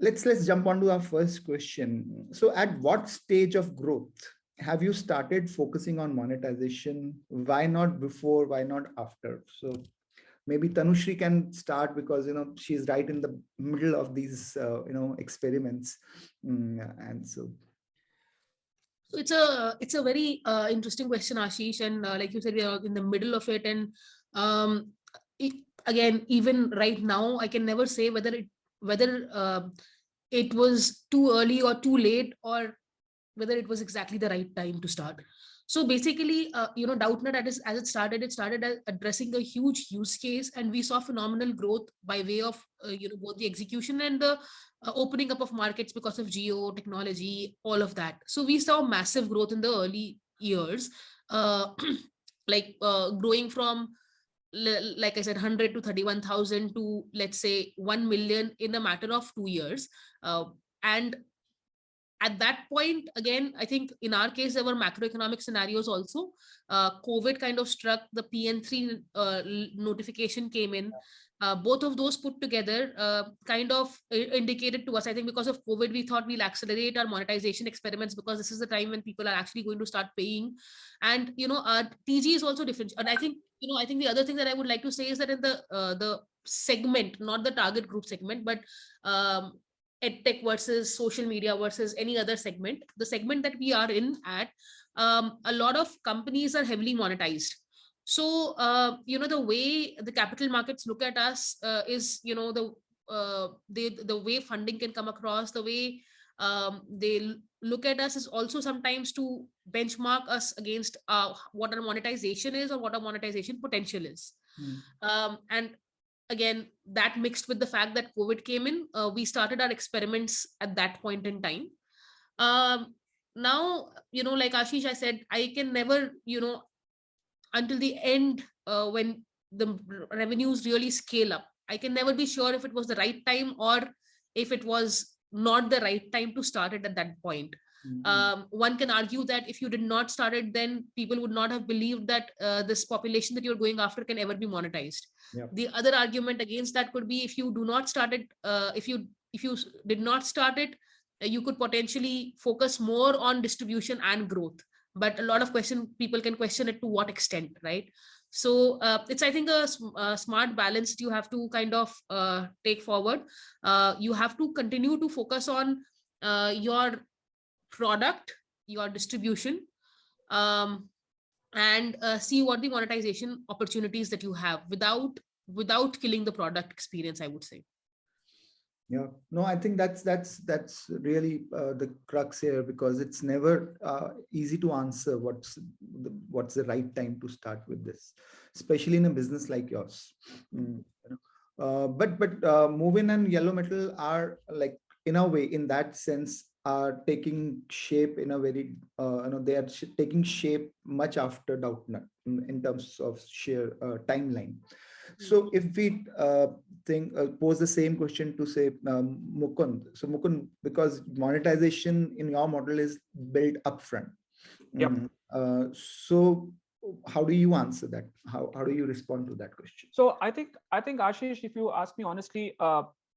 let's jump on to our first question. So at what stage of growth have you started focusing on monetization? Why not before? Why not after? So maybe Tanushree can start, because she's right in the middle of these experiments. And so So it's a very interesting question, Ashish, and like you said, we are in the middle of it, and um, it, again, even right now, I can never say whether it was too early or too late, or whether it was exactly the right time to start. So basically, DoubtNut it started as addressing a huge use case, and we saw phenomenal growth by way of both the execution and the opening up of markets because of geo technology, all of that. So we saw massive growth in the early years, uh, growing from like I said, 100 to 31,000 to, let's say, 1 million in a matter of 2 years. And at that point, again, I think in our case there were macroeconomic scenarios also. COVID kind of struck, the PN3 notification came in. Both of those put together kind of indicated to us, I think because of COVID, we thought we'll accelerate our monetization experiments, because this is the time when people are actually going to start paying. And our TG is also different. And I think the other thing that I would like to say is that in the segment, not the target group segment, but edtech versus social media versus any other segment, the segment that we are in at, a lot of companies are heavily monetized. So the way the capital markets look at us is the way funding can come across, the way they look at us is also sometimes to benchmark us against what our monetization is or what our monetization potential is. And again, that mixed with the fact that COVID came in, we started our experiments at that point in time. Now, like Ashish, I said, I can never, until the end, when the revenues really scale up, I can never be sure if it was the right time or if it was not the right time to start it at that point. One can argue that if you did not start it, then people would not have believed that this population that you're going after can ever be monetized. Yep. The other argument against that could be, if you do not start it, if you did not start it, you could potentially focus more on distribution and growth. But a lot of people can question it to what extent, right? So it's, I think, a smart balance that you have to kind of take forward. You have to continue to focus on your product, your distribution, and see what the monetization opportunities that you have without killing the product experience, I would say. Yeah, no, I think that's really the crux here, because it's never easy to answer what's the right time to start with this, especially in a business like yours. But Muvin and Yellow Metal are, like, in a way, in that sense, are taking shape in a very they are taking shape much after DoubtNut in terms of sheer timeline. So if we pose the same question to, say, Mukund. So Mukund, because monetization in your model is built upfront. Yep. So how do you answer that? How do you respond to that question? So I think Ashish, if you ask me honestly,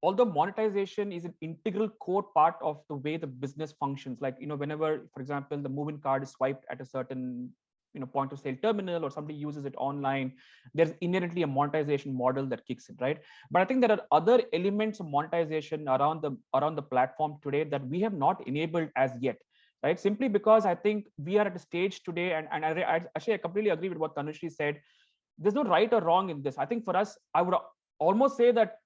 although monetization is an integral core part of the way the business functions, like, whenever, for example, the Muvin card is swiped at a certain point of sale terminal, or somebody uses it online, there's inherently a monetization model that kicks in, right? But I think there are other elements of monetization around the platform today that we have not enabled as yet, right? Simply because I think we are at a stage today, and I completely agree with what Tanushree said. There's no right or wrong in this. I think for us, I would almost say that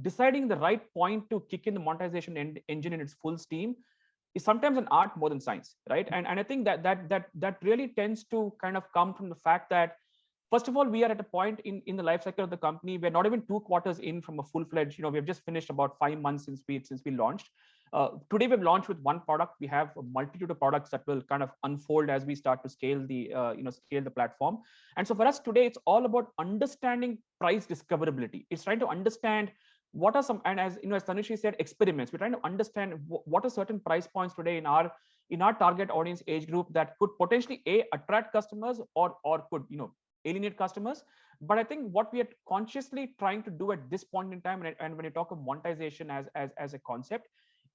deciding the right point to kick in the monetization engine in its full steam is sometimes an art more than science, right? And I think that really tends to kind of come from the fact that, first of all, we are at a point in the life cycle of the company. We're not even 2 quarters in from a full-fledged, we have just finished about 5 months since we launched. Today we've launched with one product. We have a multitude of products that will kind of unfold as we start to scale the platform. And so for us today, it's all about understanding price discoverability. It's trying to understand what are some, and as Tanushree said, experiments. We're trying to understand what are certain price points today in our target audience age group that could potentially attract customers, or could alienate customers. But I think what we are consciously trying to do at this point in time, and when you talk of monetization as a concept,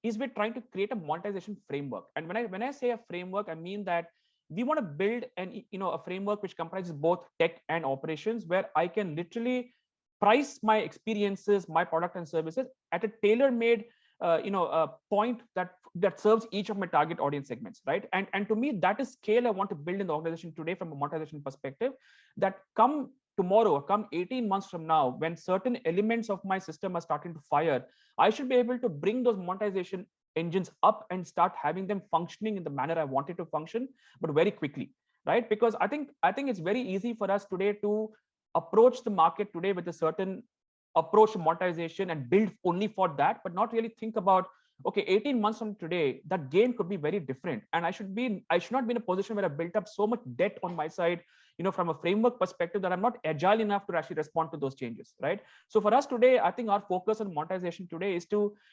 is we're trying to create a monetization framework. And when I say a framework, I mean that we want to build a framework which comprises both tech and operations, where I can literally price my experiences, my product and services at a tailor-made a point that serves each of my target audience segments, right? And to me, that is scale I want to build in the organization today from a monetization perspective, that come tomorrow, come 18 months from now, when certain elements of my system are starting to fire, I should be able to bring those monetization engines up and start having them functioning in the manner I want it to function, but very quickly, right? Because I think it's very easy for us today to approach the market today with a certain approach to monetization and build only for that, but not really think about, okay, 18 months from today, that game could be very different. And I should not be in a position where I built up so much debt on my side, from a framework perspective, that I'm not agile enough to actually respond to those changes, right? So for us today, I think our focus on monetization today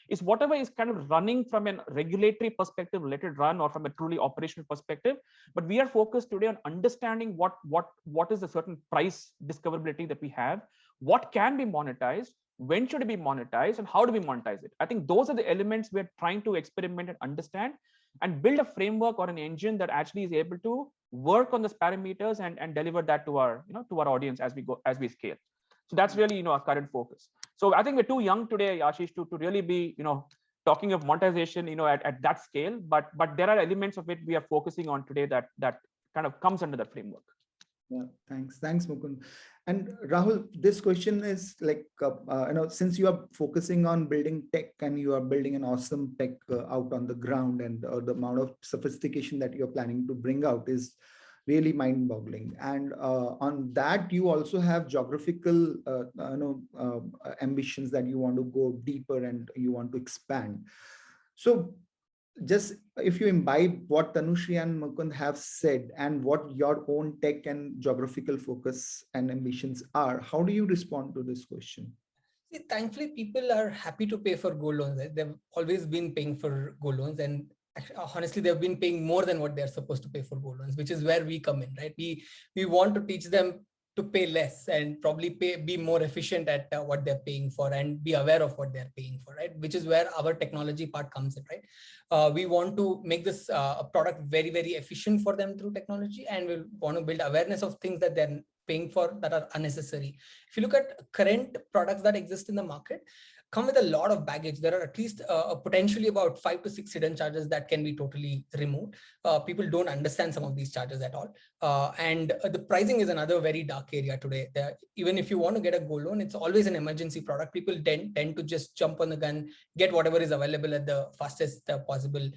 is whatever is kind of running from a regulatory perspective, let it run, or from a truly operational perspective. But we are focused today on understanding what is the certain price discoverability that we have, what can be monetized, when should it be monetized, and how do we monetize it. I think those are the elements we're trying to experiment and understand, and build a framework or an engine that actually is able to work on those parameters and deliver that to our audience as we scale. So that's really our current focus. So I think we're too young today, Ashish, to really be talking of monetization at that scale, but there are elements of it we are focusing on today that kind of comes under that framework. Yeah, thanks Mukund. And Rahul, this question is like, since you are focusing on building tech and you are building an awesome tech out on the ground, and the amount of sophistication that you're planning to bring out is really mind-boggling. And on that, you also have geographical ambitions that you want to go deeper and you want to expand. So just if you imbibe what Tanushree and Mukund have said and what your own tech and geographical focus and ambitions are, how do you respond to this question? See, thankfully, people are happy to pay for gold loans. They've always been paying for gold loans, and honestly, they've been paying more than what they're supposed to pay for gold loans, which is where we come in, right? We want to teach them to pay less and probably be more efficient at what they're paying for, and be aware of what they're paying for, right? Which is where our technology part comes in, right? We want to make this a product very, very efficient for them through technology, and we want to build awareness of things that they're paying for that are unnecessary. If you look at current products that exist in the market, come with a lot of baggage. There are at least potentially about 5 to 6 hidden charges that can be totally removed. People don't understand some of these charges at all. And the pricing is another very dark area today. Even if you want to get a gold loan, it's always an emergency product. People tend to just jump on the gun, get whatever is available at the fastest possible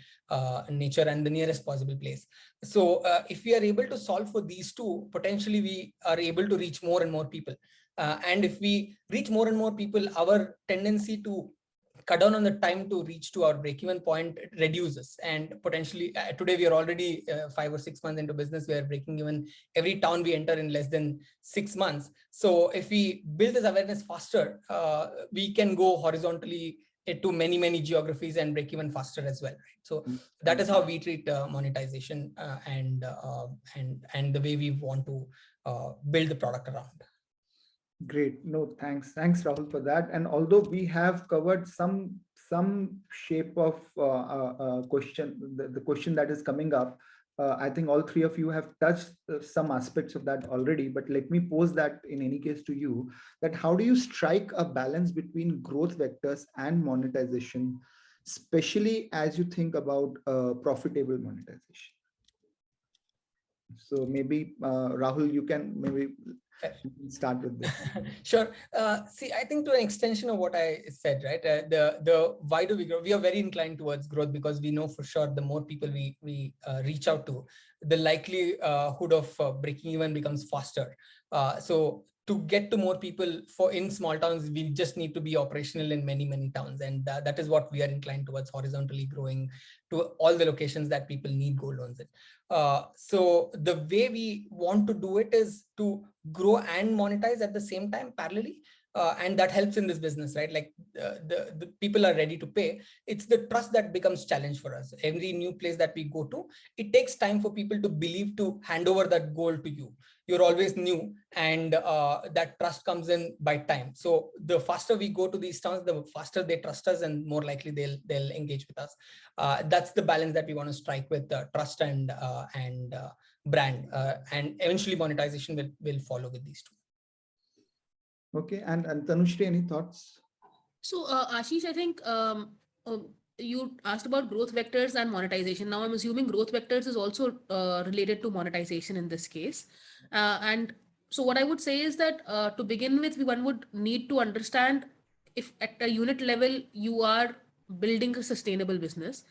nature and the nearest possible place. So if we are able to solve for these two, potentially we are able to reach more and more people. And if we reach more and more people, our tendency to cut down on the time to reach to our break-even point reduces. And potentially today we are already 5 or 6 months into business. We are breaking even every town we enter in less than 6 months. So if we build this awareness faster, we can go horizontally to many geographies and break even faster as well, right? So that is how we treat monetization and the way we want to build the product around. Great. No, thanks Rahul for that. And although we have covered some shape of question, the question that is coming up, I think all three of you have touched some aspects of that already, but let me pose that in any case to you, that how do you strike a balance between growth vectors and monetization, especially as you think about profitable monetization? So maybe Rahul, you can maybe start with this. Sure. See, I think to an extension of what I said, right? The why do we grow? We are very inclined towards growth because we know for sure the more people we reach out to, the likelihood of breaking even becomes faster. So to get to more people in small towns, we just need to be operational in many towns, and that is what we are inclined towards, horizontally growing to all the locations that people need gold loans in. So the way we want to do it is to grow and monetize at the same time parallelly. And that helps in this business, right? Like the people are ready to pay. It's the trust that becomes challenge for us. Every new place that we go to, it takes time for people to believe to hand over that gold to you. you're always new, and that trust comes in by time. So the faster we go to these towns, the faster they trust us, and more likely they'll engage with us. That's the balance that we want to strike with trust and brand, and eventually monetization will follow with these two. Okay, and Tanushree, any thoughts? So, Ashish, I think you asked about growth vectors and monetization. Now, I'm assuming growth vectors is also related to monetization in this case. And so, what I would say is that to begin with, one would need to understand if at a unit level you are building a sustainable business.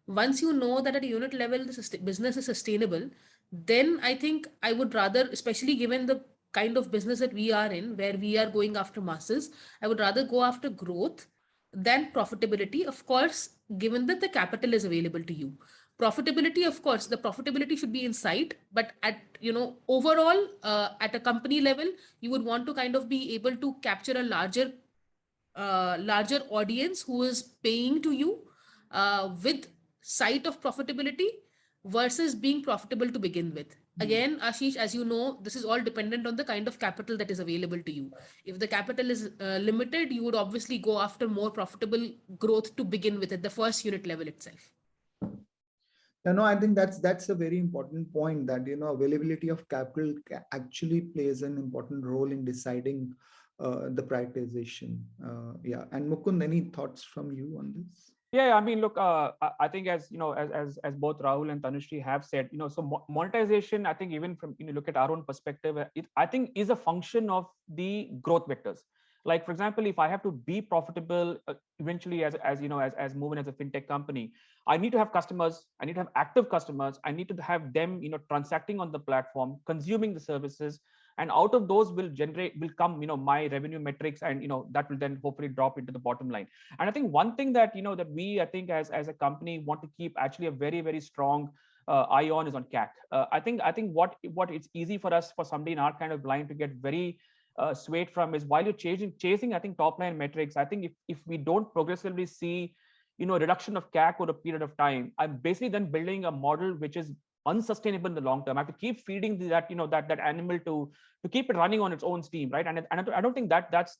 Once you know that at a unit level the business is sustainable, then I think I would rather, especially given the kind of business that we are in, where we are going after masses, I would rather go after growth than profitability. Of course, given that the capital is available to you. Profitability, of course, the profitability should be in sight, but at, overall, at a company level, you would want to kind of be able to capture a larger audience who is paying to you with sight of profitability versus being profitable to begin with. Again, Ashish, as you know, this is all dependent on the kind of capital that is available to you. If the capital is limited, you would obviously go after more profitable growth to begin with at the first unit level itself. No, I think that's a very important point, that availability of capital actually plays an important role in deciding the prioritization. Yeah, and Mukund, any thoughts from you on this? Yeah, I mean, look, I think, as you know, as both Rahul and Tanushree have said, so monetization, I think, even from look at our own perspective, it, I think, is a function of the growth vectors. Like, for example, if I have to be profitable eventually, as Muvin, as a fintech company, I need to have customers, I need to have active customers, I need to have them transacting on the platform, consuming the services, and out of those will come my revenue metrics, and that will then hopefully drop into the bottom line. And I think one thing that that we, I think, as a company want to keep actually a very, very strong eye on is on CAC. I think what it's easy for us, for somebody in our kind of line, to get very swayed from is, while you're chasing I think top line metrics, I think if we don't progressively see reduction of CAC over a period of time, I'm basically then building a model which is unsustainable in the long term. I have to keep feeding that that animal to keep it running on its own steam, right? And I don't think that's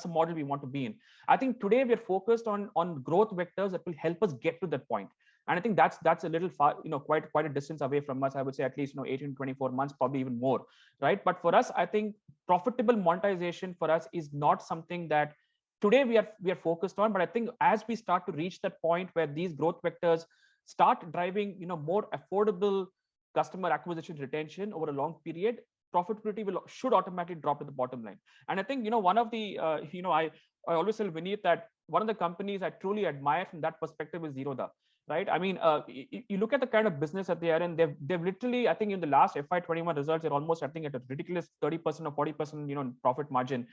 a model we want to be in. I think today we're focused on growth vectors that will help us get to that point. And I think that's a little far, quite a distance away from us. I would say at least 18 to 24 months, probably even more, right? But for us, I think profitable monetization for us is not something that today we are focused on. But I think as we start to reach that point where these growth vectors start driving more affordable customer acquisition retention over a long period, profitability should automatically drop to the bottom line. And I think one of the I always tell Vineet that one of the companies I truly admire from that perspective is Zerodha, right? I mean, you look at the kind of business that they are in. They've literally, I think, in the last FY21 results, they're almost, I think, at a ridiculous 30% or 40% profit margin.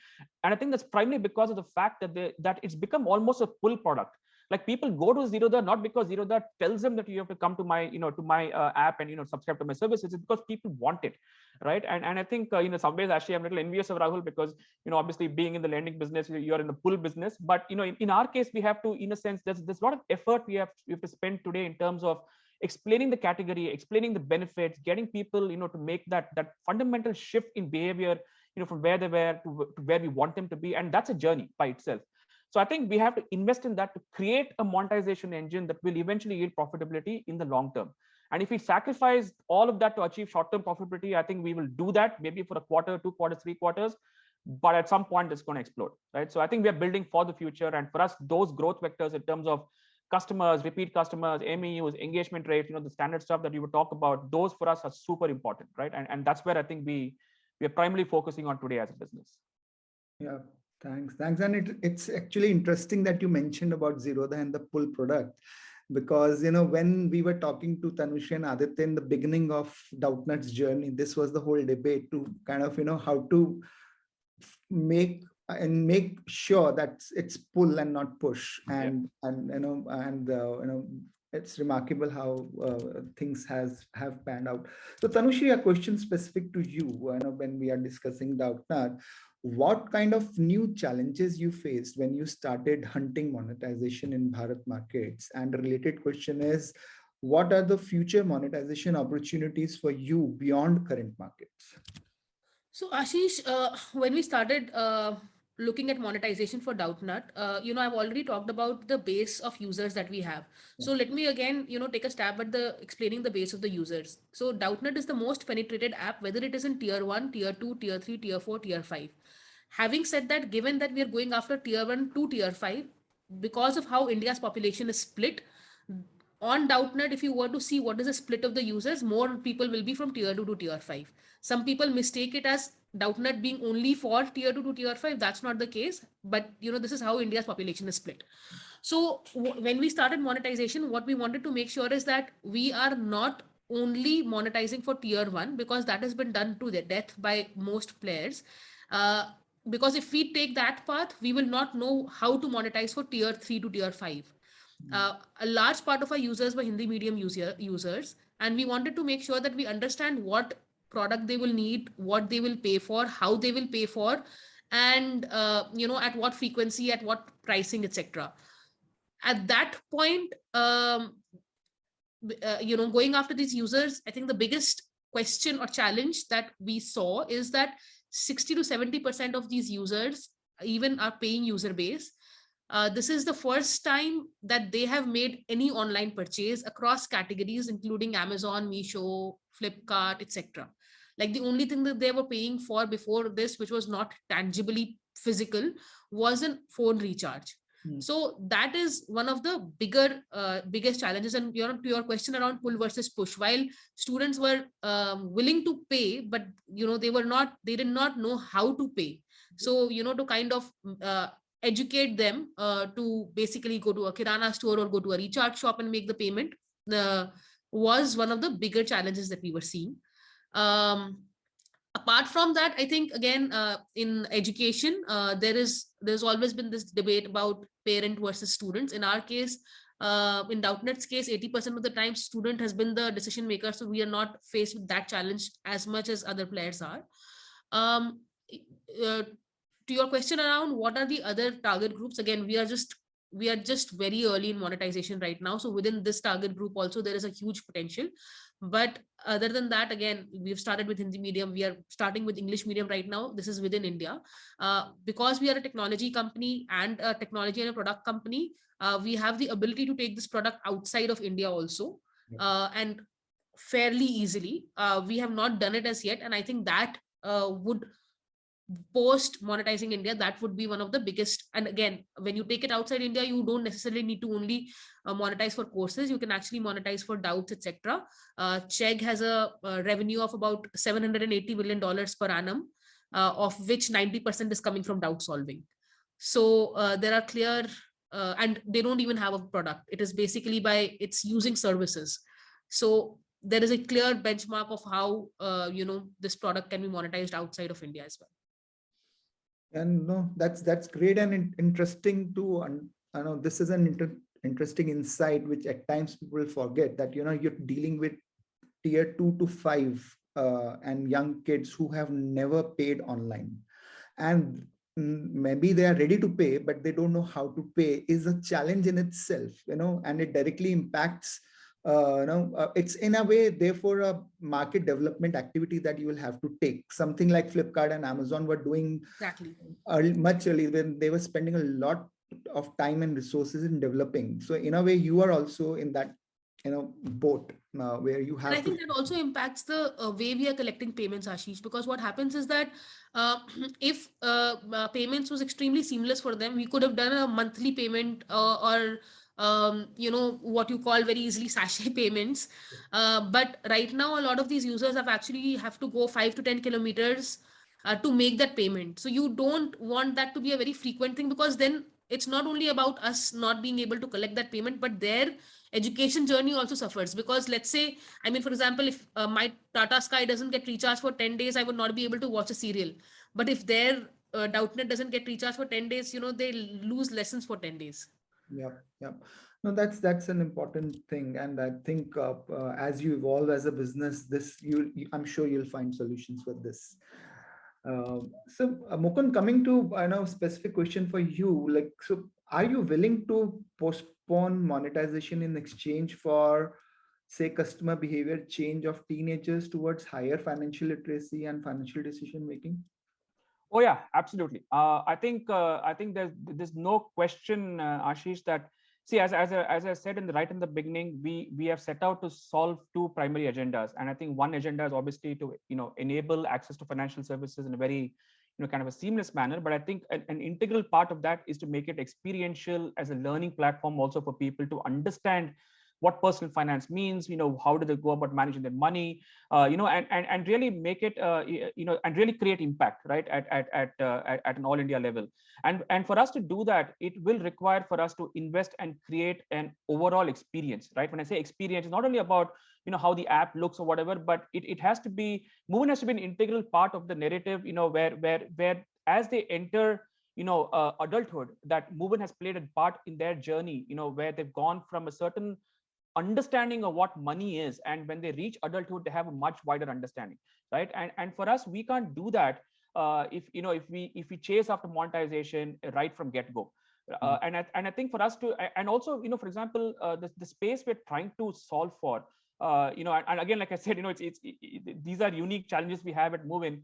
And I think that's primarily because of the fact that it's become almost a pull product. Like, people go to Zerodha not because Zerodha tells them that you have to come to my app and subscribe to my services. It's because people want it, right? And I think in some ways, actually, I'm a little envious of Rahul, because obviously, being in the lending business, you're in the pull business. But in our case, we have to, in a sense, there's a lot of effort we have to spend today in terms of explaining the category, explaining the benefits, getting people to make that fundamental shift in behavior from where they were to where we want them to be. And that's a journey by itself. So I think we have to invest in that to create a monetization engine that will eventually yield profitability in the long term. And if we sacrifice all of that to achieve short-term profitability, I think we will do that maybe for a quarter, 2 quarters, 3 quarters, but at some point it's going to explode, right? So I think we are building for the future. And for us, those growth vectors in terms of customers, repeat customers, MEUs, engagement rate, the standard stuff that you would talk about, those for us are super important, right? And that's where I think we are primarily focusing on today as a business. Yeah. Thanks. And it's actually interesting that you mentioned about Zerodha and the pull product, because, when we were talking to Tanushree and Aditya in the beginning of DoubtNut's journey, this was the whole debate to kind of, how to make sure that it's pull and not push. And it's remarkable how things have panned out. So Tanushree, a question specific to you, when we are discussing DoubtNut, what kind of new challenges you faced when you started hunting monetization in Bharat markets? And a related question is, what are the future monetization opportunities for you beyond current markets? So Ashish, when we started looking at monetization for DoubtNut, I've already talked about the base of users that we have. Yeah. So let me again, take a stab at the explaining the base of the users. So DoubtNut is the most penetrated app, whether it is in tier 1, tier 2, tier 3, tier 4, tier 5. Having said that, given that we are going after tier 1 to tier 5, because of how India's population is split, on DoubtNut, if you were to see what is the split of the users, more people will be from tier 2 to tier 5. Some people mistake it as DoubtNut being only for tier 2 to tier 5. That's not the case. But this is how India's population is split. So when we started monetization, what we wanted to make sure is that we are not only monetizing for tier 1, because that has been done to the death by most players. Because if we take that path, we will not know how to monetize for tier 3 to tier 5. A large part of our users were Hindi medium users, and we wanted to make sure that we understand what product they will need, what they will pay for, how they will pay for, and at what frequency, at what pricing, etc. At that point, going after these users, I think the biggest question or challenge that we saw is that 60 to 70% of these users, even our paying user base, this is the first time that they have made any online purchase across categories, including Amazon, Meesho, Flipkart, etc. Like the only thing that they were paying for before this, which was not tangibly physical, was a phone recharge. So that is one of the biggest challenges. And to your question around pull versus push, while students were willing to pay, but they did not know how to pay. So to kind of educate them to basically go to a kirana store or go to a recharge shop and make the payment was one of the bigger challenges that we were seeing. Apart from that, I think again, in education, there's always been this debate about parent versus students. In our case, in DoubtNut's case, 80% of the time student has been the decision maker, so we are not faced with that challenge as much as other players are. To your question around what are the other target groups, again, we are just very early in monetization right now. So within this target group also, there is a huge potential. But other than that, again, we've started with Hindi medium. We are starting with English medium right now. This is within India. Because we are a technology company and a technology and a product company, we have the ability to take this product outside of India also, and fairly easily. We have not done it as yet. And I think that would post monetizing India, that would be one of the biggest. And again, when you take it outside India, you don't necessarily need to only monetize for courses. You can actually monetize for doubts, etc. Chegg has a revenue of about $780 million per annum, of which 90% is coming from doubt solving. So there are clear, and they don't even have a product. It is basically it's using services. So there is a clear benchmark of how this product can be monetized outside of India as well. And no, that's great and interesting to. I know this is an interesting insight, which at times people forget that you're dealing with tier 2 to 5 and young kids who have never paid online, and maybe they are ready to pay, but they don't know how to pay, is a challenge in itself, and it directly impacts. It's in a way, therefore, a market development activity that you will have to take. Something like Flipkart and Amazon were doing exactly much earlier, when they were spending a lot of time and resources in developing. So in a way, you are also in that boat where you have. And I think that also impacts the way we are collecting payments, Ashish, because what happens is that if payments was extremely seamless for them, we could have done a monthly payment or what you call very easily sachet payments. But right now, a lot of these users have to go 5 to 10 kilometers to make that payment. So you don't want that to be a very frequent thing, because then it's not only about us not being able to collect that payment, but their education journey also suffers. Because let's say, I mean, for example, if my Tata Sky doesn't get recharged for 10 days, I would not be able to watch a serial. But if their DoubtNut doesn't get recharged for 10 days, they lose lessons for 10 days. Yeah. No, that's an important thing. And I think as you evolve as a business, I'm sure you'll find solutions for this. So Mukund, coming to specific question for you, like, so are you willing to postpone monetization in exchange for say, customer behavior change of teenagers towards higher financial literacy and financial decision making? Oh yeah, absolutely. I think there's no question, Ashish, that see, as I said right in the beginning, we have set out to solve two primary agendas, and I think one agenda is obviously to enable access to financial services in a very kind of a seamless manner. But I think an integral part of that is to make it experiential as a learning platform, also for people to understand what personal finance means, how do they go about managing their money, and really make it, and really create impact, right, at an all India level. And for us to do that, it will require for us to invest and create an overall experience, right? When I say experience, it's not only about how the app looks or whatever, but it has to be, Muvin has to be an integral part of the narrative, where as they enter adulthood, that Muvin has played a part in their journey, where they've gone from a certain understanding of what money is, and when they reach adulthood they have a much wider understanding, right? And for us, we can't do that if we chase after monetization right from get-go. And I think for us to, and also for example, the space we're trying to solve for, and again, like I said, these are unique challenges we have at Muvin.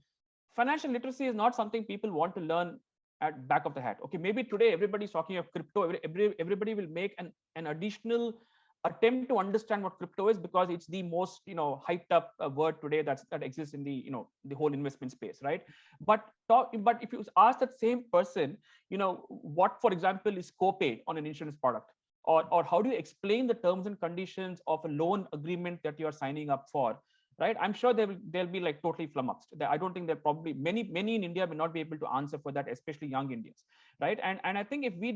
Financial literacy is not something people want to learn at back of the hat. Okay, maybe today everybody's talking of crypto, everybody will make an additional attempt to understand what crypto is, because it's the most hyped up word today that exists in the the whole investment space, right? But if you ask that same person, what, for example, is copay on an insurance product, or how do you explain the terms and conditions of a loan agreement that you are signing up for, right? I'm sure they'll be like totally flummoxed. I don't think they're probably many in India will not be able to answer for that, especially young Indians, right? And I think if we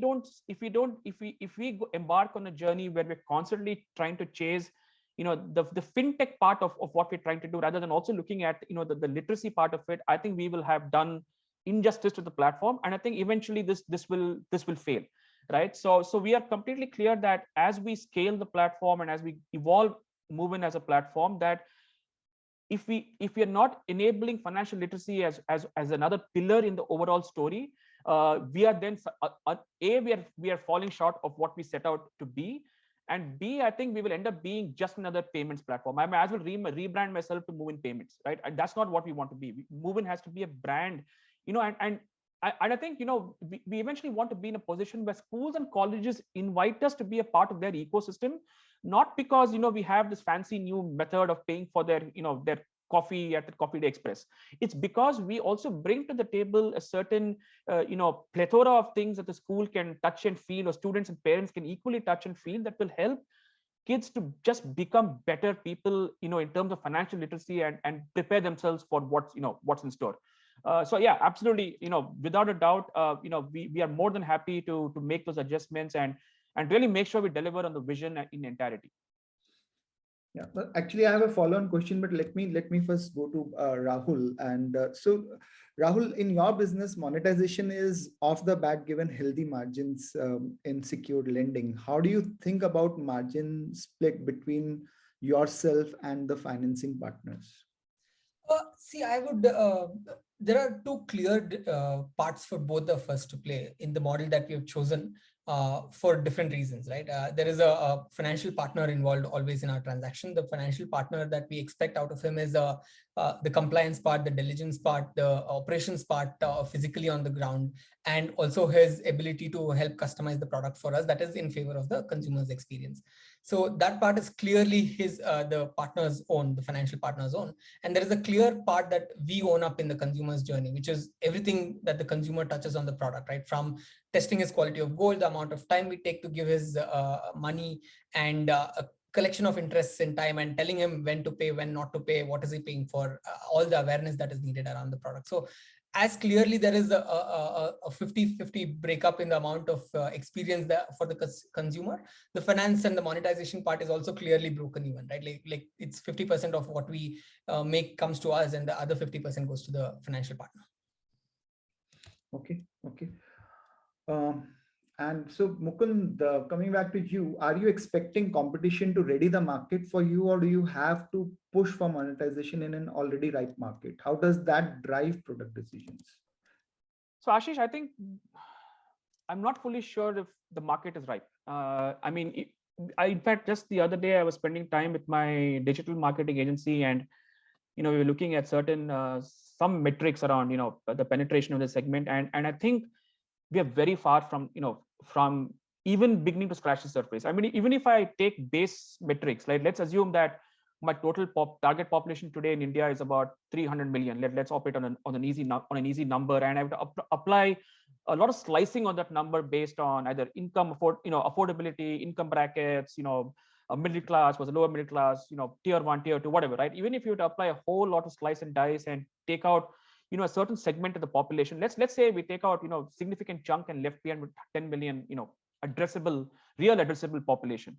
embark on a journey where we're constantly trying to chase the fintech part of what we're trying to do, rather than also looking at the literacy part of it, I think we will have done injustice to the platform, and I think eventually this will fail, right? So we are completely clear that as we scale the platform and as we evolve Muvin as a platform, that if we are not enabling financial literacy as another pillar in the overall story, we are then we are falling short of what we set out to be, and B, I think we will end up being just another payments platform. I may as well rebrand myself to Muvin Payments, right? And that's not what we want to be. Muvin has to be a brand, and I think we eventually want to be in a position where schools and colleges invite us to be a part of their ecosystem, not because we have this fancy new method of paying for their their coffee at the Coffee Day Express. It's because we also bring to the table a certain plethora of things that the school can touch and feel, or students and parents can equally touch and feel, that will help kids to just become better people in terms of financial literacy, and prepare themselves for what's in store. So yeah, absolutely, without a doubt, we are more than happy to make those adjustments and really make sure we deliver on the vision in entirety. Yeah, well, actually, I have a follow-on question, but let me first go to Rahul. And so, Rahul, in your business, monetization is off the bat given healthy margins in secured lending. How do you think about margin split between yourself and the financing partners? See, I would. There are two clear parts for both of us to play in the model that we have chosen for different reasons, right? There is a financial partner involved always in our transaction. The financial partner that we expect out of him is the compliance part, the diligence part, the operations part, physically on the ground, and also his ability to help customize the product for us. That is in favor of the consumer's experience. So that part is clearly the partner's own, the financial partner's own. And there is a clear part that we own up in the consumer's journey, which is everything that the consumer touches on the product, right? From testing his quality of gold, the amount of time we take to give his money, and a collection of interests in time, and telling him when to pay, when not to pay, what is he paying for, all the awareness that is needed around the product. So as clearly there is a 50-50 breakup in the amount of experience that for the consumer, the finance and the monetization part is also clearly broken even, right? Like it's 50% of what we make comes to us, and the other 50% goes to the financial partner. Okay. And so, Mukund, coming back to you, are you expecting competition to ready the market for you, or do you have to push for monetization in an already ripe market? How does that drive product decisions? So, Ashish, I think I'm not fully sure if the market is ripe. I mean, in fact, just the other day, I was spending time with my digital marketing agency, and we were looking at certain some metrics around the penetration of the segment, and I think we are very far from from even beginning to scratch the surface. I mean, even if I take base metrics, like let's assume that my total target population today in India is about 300 million. Let's operate on an easy number, and I have to apply a lot of slicing on that number based on either income, affordability, income brackets, a middle class was a lower middle class, tier 1, tier 2, whatever, right? Even if you were to apply a whole lot of slice and dice and take out a certain segment of the population, let's say we take out significant chunk and left behind with 10 million real addressable population.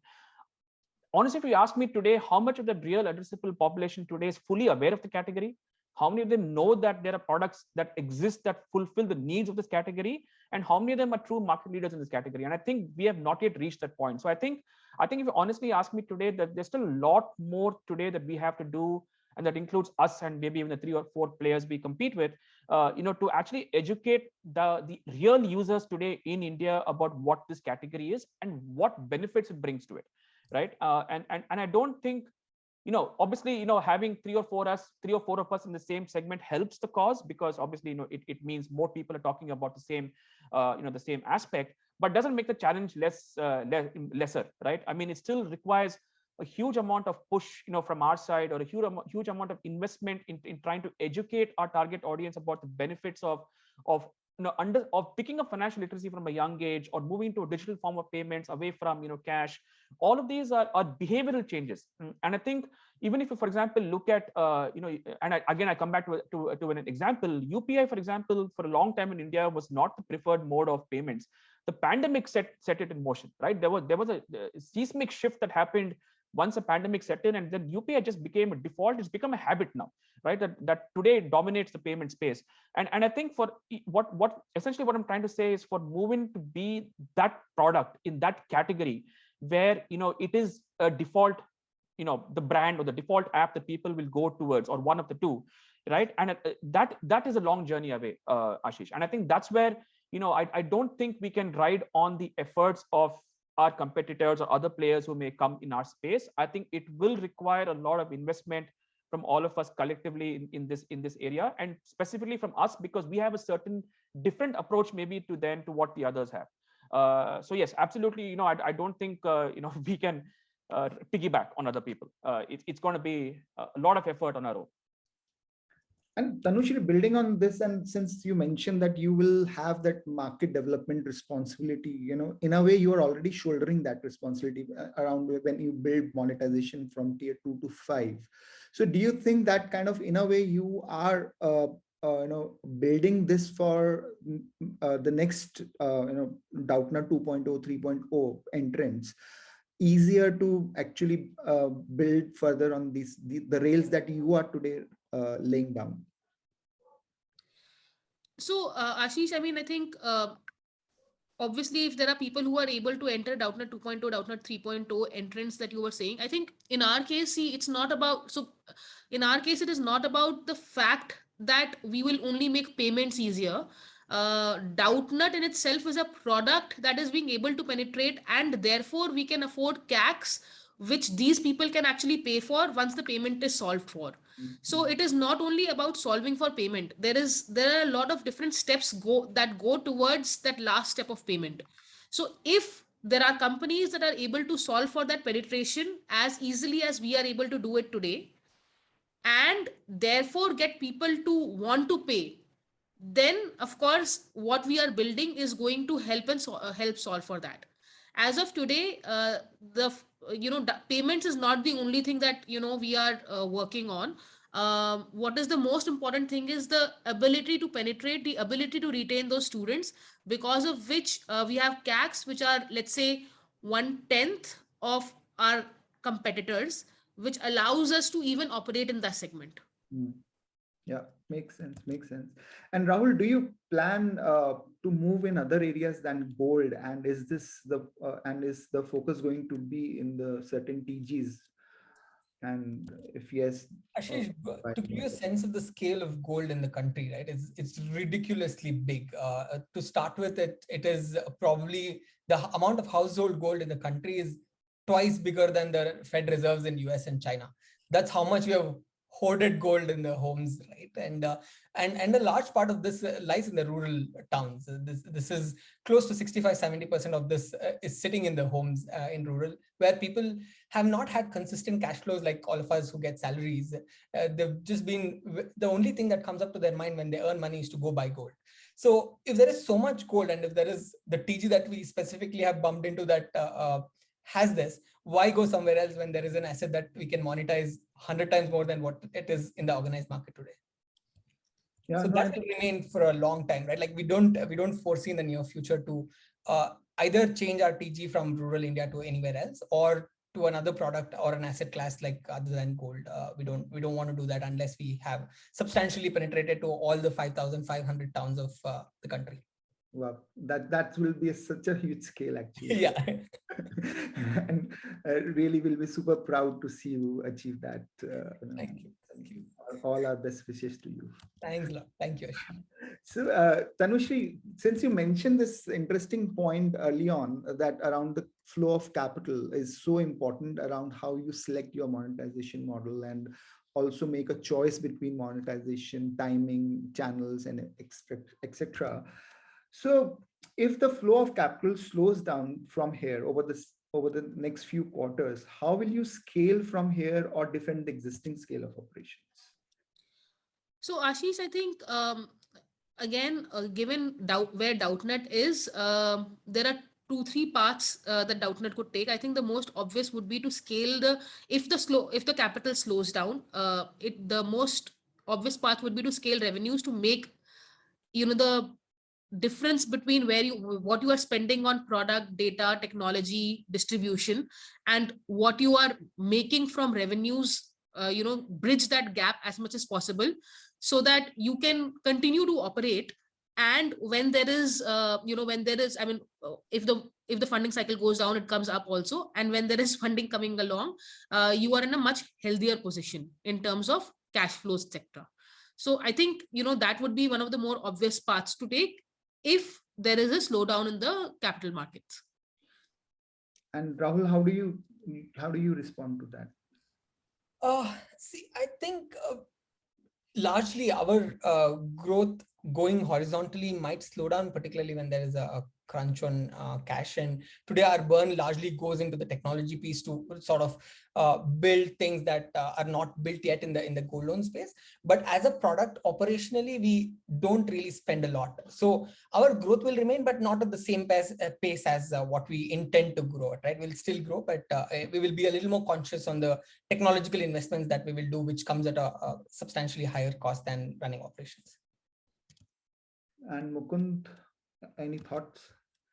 Honestly, if you ask me today, how much of the real addressable population today is fully aware of the category? How many of them know that there are products that exist that fulfill the needs of this category? And how many of them are true market leaders in this category? And I think we have not yet reached that point. So I think if you honestly ask me today, that there's still a lot more today that we have to do, and that includes us and maybe even the 3 or 4 players we compete with, to actually educate the real users today in India about what this category is and what benefits it brings to it, right? And I don't think, obviously, having 3 or 4 of us in the same segment helps the cause, because obviously, it means more people are talking about the same, the same aspect, but doesn't make the challenge lesser, right? I mean, it still requires a huge amount of push, from our side, or a huge amount of investment in trying to educate our target audience about the benefits of picking up financial literacy from a young age, or moving to a digital form of payments away from cash. All of these are behavioral changes. And I think even if you, for example, look at I come back to an example. UPI, for example, for a long time in India was not the preferred mode of payments. The pandemic set it in motion, right? There was a seismic shift that happened once a pandemic set in, and then UPI just became a default. It's become a habit now, right? That today dominates the payment space. And I think for what essentially what I'm trying to say is, for Muvin to be that product in that category, where it is a default, the brand or the default app that people will go towards, or one of the two, right? And that is a long journey away, Ashish. And I think that's where I don't think we can ride on the efforts of our competitors or other players who may come in our space. I think it will require a lot of investment from all of us collectively in this area, and specifically from us, because we have a certain different approach maybe to what the others have. So yes, absolutely. I don't think we can piggyback on other people. It's going to be a lot of effort on our own. And Tanushree, building on this, and since you mentioned that you will have that market development responsibility, in a way you are already shouldering that responsibility around when you build monetization from tier 2 to 5. So do you think that kind of, in a way, you are building this for the next DoubtNut 2.0, 3.0 entrants, easier to actually build further on the rails that you are today laying down? So Ashish, I mean, I think obviously if there are people who are able to enter DoubtNut 2.0, DoubtNut 3.0 entrance that you were saying, I think in our case, see, it's not about, so in our case, it is not about the fact that we will only make payments easier. DoubtNut in itself is a product that is being able to penetrate, and therefore we can afford CACs which these people can actually pay for once the payment is solved for. So it is not only about solving for payment. There are a lot of different steps that go towards that last step of payment. So if there are companies that are able to solve for that penetration as easily as we are able to do it today, and therefore get people to want to pay, then of course what we are building is going to help solve for that. As of today, the payments is not the only thing that we are working on. What is the most important thing is the ability to penetrate, the ability to retain those students, because of which we have CACs which are, let's say, 1/10 of our competitors, which allows us to even operate in that segment. Yeah, makes sense. And Rahul, do you plan to move in other areas than gold? And is the focus going to be in the certain TGs? And if yes, Ashish, to give you a sense of the scale of gold in the country, right? It's ridiculously big. To start with, it is probably the amount of household gold in the country is twice bigger than the Fed reserves in US and China. That's how much we have hoarded gold in the homes, right? And a large part of this lies in the rural towns. This is close to 65-70% of this is sitting in the homes in rural, where people have not had consistent cash flows like all of us who get salaries. They've just been, the only thing that comes up to their mind when they earn money is to go buy gold. So if there is so much gold, and if there is the TG that we specifically have bumped into that has this, why go somewhere else when there is an asset that we can monetize 100 times more than what it is in the organized market today? Yeah, so that will remain for a long time, right? Like we don't foresee in the near future to either change our TG from rural India to anywhere else, or to another product or an asset class like other than gold. We don't want to do that unless we have substantially penetrated to all the 5,500 towns of the country. Wow, that will be such a huge scale, actually. Yeah. And really will be super proud to see you achieve that. Thank you. All our best wishes to you. Thanks a lot. Thank you, Ashish. So, Tanushree, since you mentioned this interesting point early on, that around the flow of capital is so important around how you select your monetization model, and also make a choice between monetization, timing, channels, and etc. So if the flow of capital slows down from here over the next few quarters, how will you scale from here or defend the existing scale of operations? So Ashish, I think again, given where DoubtNut is, there are 2-3 paths that DoubtNut could take. I think the most obvious would be to scale if the capital slows down. The most obvious path would be to scale revenues to make the difference between what you are spending on product, data, technology, distribution, and what you are making from revenues. Bridge that gap as much as possible, so that you can continue to operate. And when there is if the funding cycle goes down, it comes up also. And when there is funding coming along, you are in a much healthier position in terms of cash flows, etc. So I think that would be one of the more obvious paths to take if there is a slowdown in the capital markets. And Rahul, how do you respond to that? See, I think largely our growth going horizontally might slow down, particularly when there is a crunch on cash. And today our burn largely goes into the technology piece to sort of build things that are not built yet in the gold loan space. But as a product, operationally, we don't really spend a lot. So our growth will remain, but not at the same pace as what we intend to grow at, right? We'll still grow, but we will be a little more conscious on the technological investments that we will do, which comes at a substantially higher cost than running operations. And Mukund, any thoughts?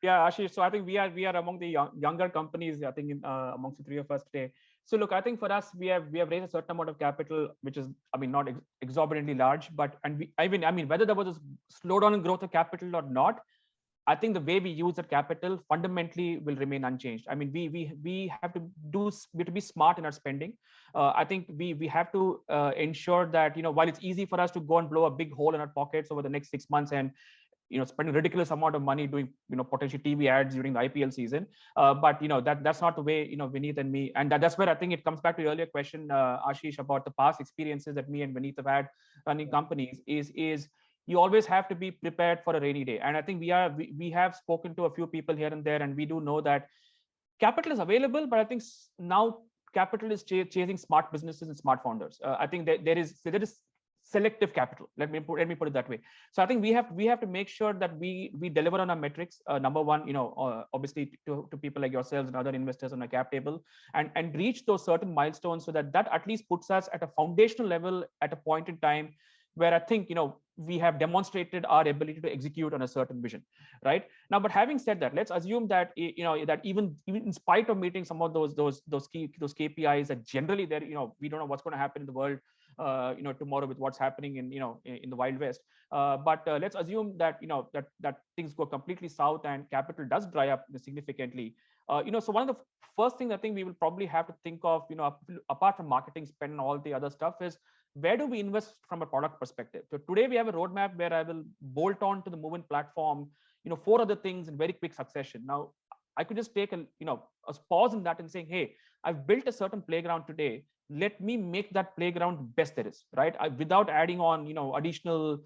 Yeah, Ashish. So I think we are among the younger companies, I think, amongst the three of us today. So look, I think for us, we have raised a certain amount of capital, which is, not exorbitantly large, but whether there was a slowdown in growth of capital or not, I think the way we use that capital fundamentally will remain unchanged. I mean, we have to be smart in our spending. I think we have to ensure that while it's easy for us to go and blow a big hole in our pockets over the next 6 months and spending a ridiculous amount of money doing potential TV ads during the IPL season, but that's not the way Vineet and me, and that's where I think it comes back to the earlier question, Ashish, about the past experiences that me and Vineet have had running companies. Is you always have to be prepared for a rainy day. And I think we have spoken to a few people here and there, and we do know that capital is available, but I think now capital is chasing smart businesses and smart founders. I think there is selective capital. Let me put it that way. So I think we have to make sure that we deliver on our metrics. Number one, obviously to people like yourselves and other investors on a cap table, and reach those certain milestones, so that at least puts us at a foundational level at a point in time where I think we have demonstrated our ability to execute on a certain vision, right? Now, but having said that, let's assume that that even in spite of meeting some of those KPIs, that generally there we don't know what's going to happen in the world tomorrow with what's happening in the Wild West. But let's assume that that things go completely south and capital does dry up significantly. So one of the first things I think we will probably have to think of, apart from marketing spend and all the other stuff, is where do we invest from a product perspective? So today we have a roadmap where I will bolt on to the Muvin platform, 4 other things in very quick succession. Now, I could just take a pause in that and saying, hey, I've built a certain playground today. Let me make that playground best there is, right? Without adding on, additional,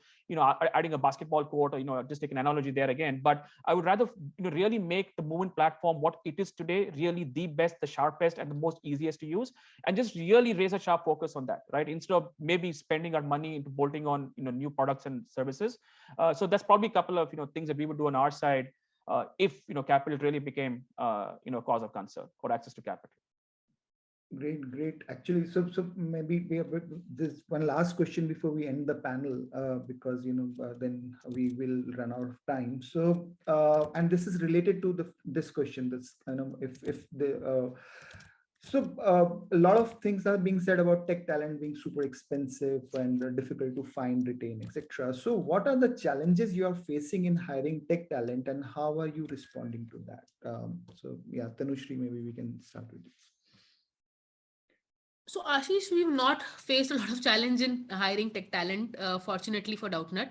adding a basketball court, or, just take an analogy there again. But I would rather, really make the Movement platform what it is today, really the best, the sharpest, and the most easiest to use, and just really raise a sharp focus on that, right? Instead of maybe spending our money into bolting on, new products and services. So that's probably a couple of, things that we would do on our side if, capital really became, cause of concern, or access to capital. Great. Actually, so maybe we have this one last question before we end the panel, because then we will run out of time. So, and this is related to this question. This if the a lot of things are being said about tech talent being super expensive and difficult to find, retain, etc. So, what are the challenges you are facing in hiring tech talent, and how are you responding to that? So, yeah, Tanushree, maybe we can start with you. So Ashish, we've not faced a lot of challenge in hiring tech talent, fortunately for DoubtNut.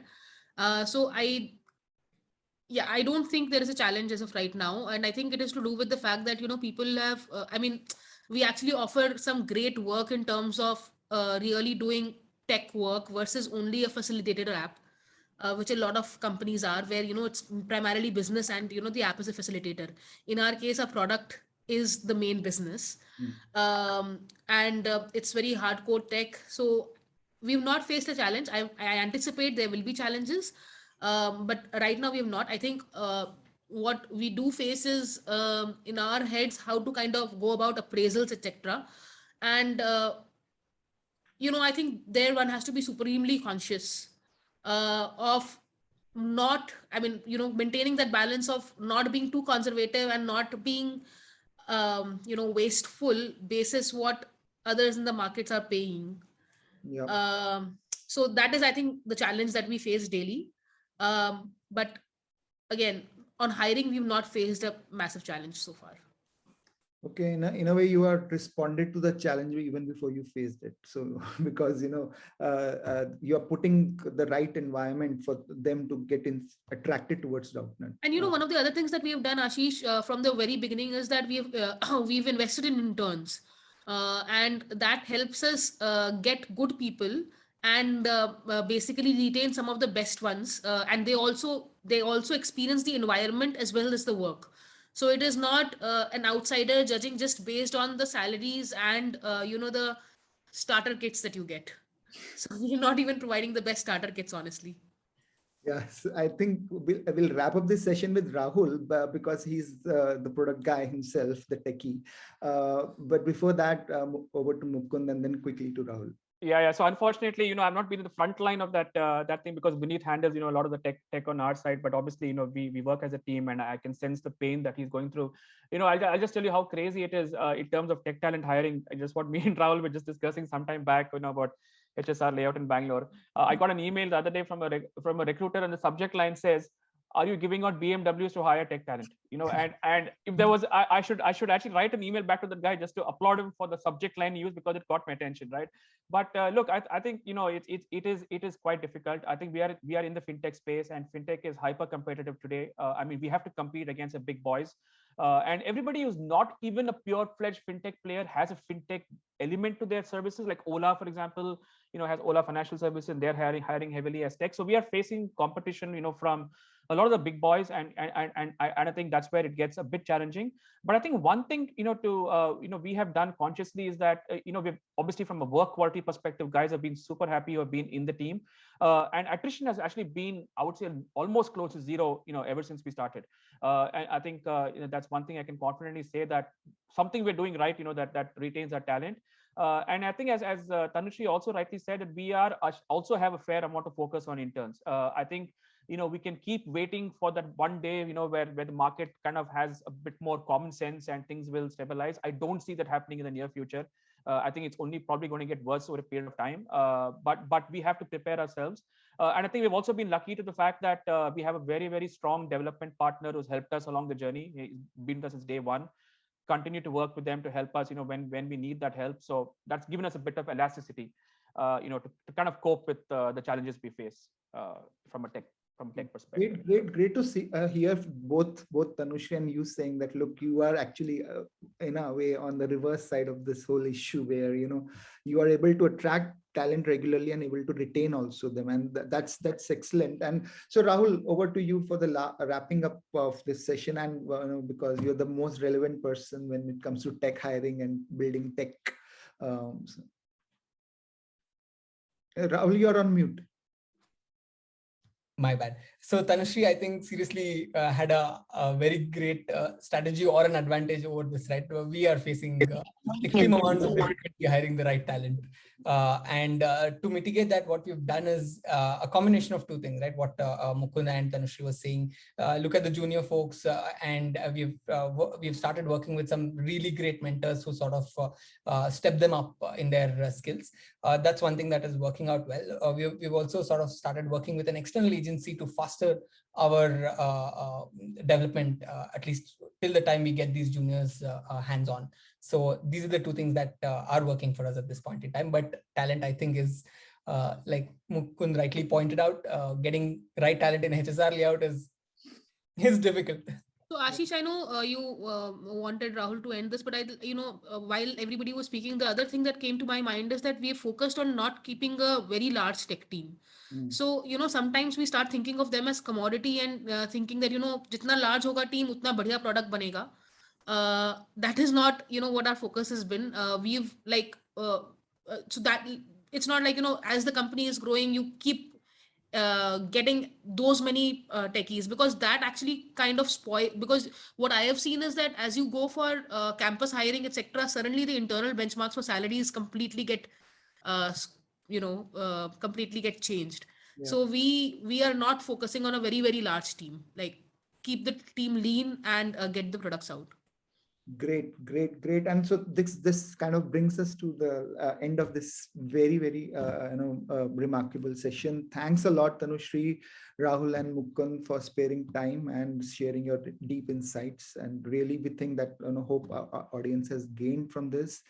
So I don't think there is a challenge as of right now, and I think it is to do with the fact that people have. We actually offer some great work in terms of really doing tech work versus only a facilitator app, which a lot of companies are, where it's primarily business and the app is a facilitator. In our case, our product is the main business, and it's very hardcore tech. So we've not faced a challenge. I anticipate there will be challenges, but right now we have not. I think what we do face is in our heads how to kind of go about appraisals, etc. And I think there one has to be supremely conscious of not, maintaining that balance of not being too conservative and not being wasteful basis what others in the markets are paying. Yeah. So that is, I think, the challenge that we face daily. But again, on hiring, we've not faced a massive challenge so far. Okay, in a way, you are responded to the challenge even before you faced it. So because you are putting the right environment for them to get attracted towards DoubtNut. And one of the other things that we have done, Ashish, from the very beginning, is that we've invested in interns, and that helps us get good people and basically retain some of the best ones. And they also experience the environment as well as the work. So it is not an outsider judging just based on the salaries and the starter kits that you get. So we're not even providing the best starter kits, honestly. Yes, I think we'll wrap up this session with Rahul because he's the product guy himself, the techie. But before that, over to Mukund and then quickly to Rahul. Yeah. So unfortunately, I've not been in the front line of that thing because Vineet handles, a lot of the tech on our side. But obviously, we work as a team, and I can sense the pain that he's going through. I'll just tell you how crazy it is in terms of tech talent hiring. Just what me and Rahul were just discussing some time back, about HSR layout in Bangalore. I got an email the other day from a recruiter, and the subject line says, "Are you giving out BMWs to hire tech talent?" And if there was, I should actually write an email back to that guy just to applaud him for the subject line he used because it got my attention, right? But look, I think it is quite difficult. I think we are in the fintech space, and fintech is hyper competitive today. We have to compete against the big boys, and everybody who's not even a pure-fledged fintech player has a fintech element to their services. Like Ola, for example, has Ola Financial Services, and they're hiring heavily as tech. So we are facing competition, from a lot of the big boys, and I think that's where it gets a bit challenging. But I think one thing we have done consciously is that we've obviously, from a work quality perspective, guys have been super happy who have been in the team, and attrition has actually been, I would say, almost close to zero ever since we started. And I think that's one thing I can confidently say, that something we're doing right, that retains our talent. And I think as Tanushree also rightly said, that we are also have a fair amount of focus on interns. I think we can keep waiting for that one day, where the market kind of has a bit more common sense and things will stabilize. I don't see that happening in the near future. I think it's only probably going to get worse over a period of time. But we have to prepare ourselves. And I think we've also been lucky to the fact that we have a very, very strong development partner who's helped us along the journey. He's been with us since day one. Continue to work with them to help us, when we need that help. So that's given us a bit of elasticity, to kind of cope with the challenges we face from a tech from tech perspective. Great to see hear both Tanushree and you saying that, look, you are actually in a way on the reverse side of this whole issue, where you are able to attract talent regularly and able to retain also them, and that's excellent. And so, Rahul, over to you for the wrapping up of this session, and because you're the most relevant person when it comes to tech hiring and building tech. Rahul, you're on mute. My bad. So Tanushree, I think seriously had a very great strategy or an advantage over this, right? We are facing extreme amounts of difficulty hiring the right talent. And to mitigate that, what we've done is a combination of two things, right? What Mukund and Tanushree was saying, look at the junior folks, and we've started working with some really great mentors who sort of step them up in their skills. That's one thing that is working out well. We've also sort of started working with an external agency to foster our development, at least till the time we get these juniors hands-on. So these are the two things that are working for us at this point in time. But talent, I think, is like Mukund rightly pointed out, getting right talent in HSR layout is difficult. So Ashish, I know you wanted Rahul to end this, but while everybody was speaking, the other thing that came to my mind is that we are focused on not keeping a very large tech team. So, sometimes we start thinking of them as commodity and thinking that, jitna large hoga team, utna badhiya product banega. That is not, what our focus has been. We've so that it's not like, as the company is growing, you keep getting those many techies, because that actually kind of spoil, because what I have seen is that as you go for campus hiring, etc., suddenly the internal benchmarks for salaries completely get completely get changed. Yeah. So we are not focusing on a very, very large team. Like, keep the team lean and get the products out. Great. And so this kind of brings us to the end of this very, very remarkable session. Thanks a lot, Tanushree, Rahul, and Mukund, for sparing time and sharing your deep insights. And really, we think that hope our audience has gained from this.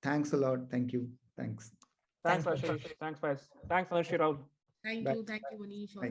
Thanks a lot. Thank you. Thanks. Thanks, Ashish. Thanks, Faiz. Thanks, Tanushree, Rahul. Thank Bye. you, Manish. Bye.